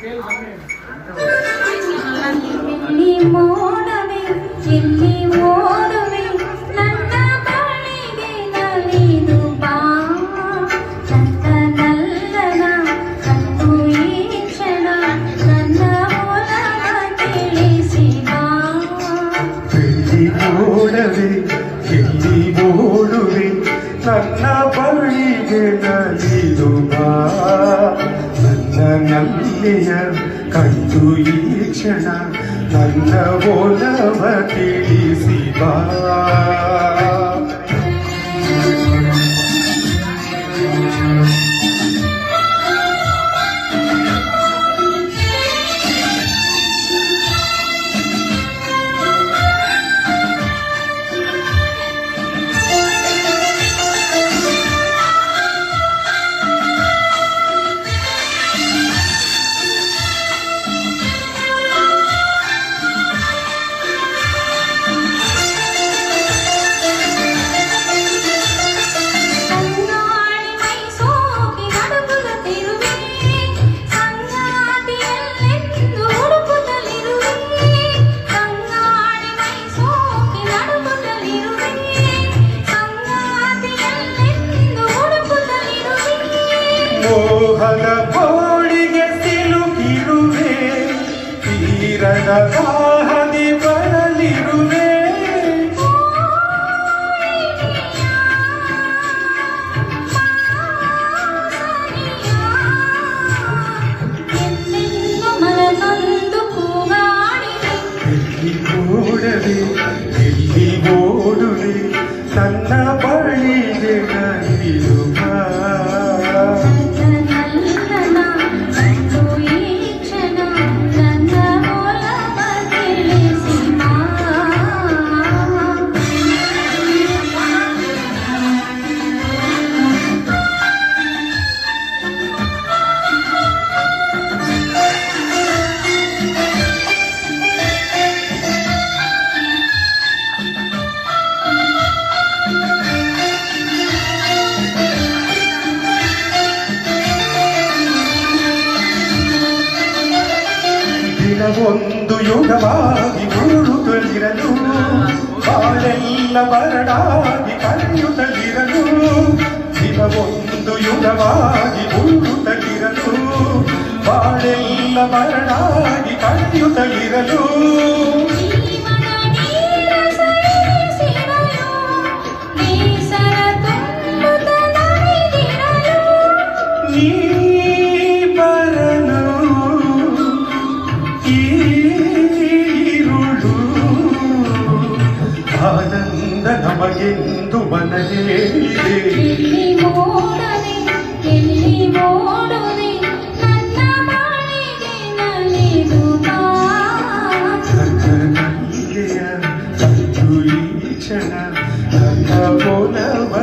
ಎಲ್ಲಿ ಮೋಡವೇ ಎಲ್ಲಿ ಓಡುವೆ ನನ್ನ ಬಳಿಗೆ ನಲಿದು ಬಾ ನನ್ನ ನಲ್ಲನ ಕಣ್ಣು ಈ ಕ್ಷಣ ನನ್ನ ಒಲವ ತಿಳಿಸಿ ಬಾ ಎಲ್ಲಿ ಮೋಡವೇ ಎಲ್ಲಿ ಓಡುವೆ ನನ್ನ ಬಳಿಗೆ ನಲಿದು ಬಾ ನನ್ನ ನಲ್ಲಿಯ ಕಂಡು ಈ ಕ್ಷಣ ನನ್ನ ಒಲವ ತಿಳಿಸಿ ಬಾ ಮೋಹದ ಗೋಳಿಗೆ ಸಿಲುಕಿರುವೆ ತೀರದ ದಾಹದಿ ಬರಲಿರುವೆ ಮನನೊಂದು ಕೂಗಾಡಿದೆ ಎಲ್ಲಿ ಓಡವೆ ಎಲ್ಲಿ ಓಡುವೆ ನನ್ನ ಬಳಿಗೆ ನಲಿದು ಬಾ ಒಂದು ಯುಗವಾಗಿ ಉರುಳುತ್ತಲಿರಲು ಬಾಳೆಲ್ಲ ಬರಡಾಗಿ ಕರೆಯುತ್ತಲಿರಲು ದಿನವೊಂದು ಯುಗವಾಗಿ ಉರುಳುತ್ತಲಿರಲು ಬಾಳೆಲ್ಲ ಬರಡಾಗಿ ಕರೆಯುತ್ತಲಿರಲು ಆನಂದ ನಮಗೆಂದು ಮನ ಹೇಳಿದೆ ಎಲ್ಲಿ ಮೋಡವೆ ಎಲ್ಲಿ ಮೋಡುವೆ ನನ್ನ ಬಳಿಗೆ ನಲಿದು ಬಾ ನನ್ನ ನಲ್ಲಿಯ ಕಂಡು ಈ ಕ್ಷಣ ನನ್ನ ಒಲವ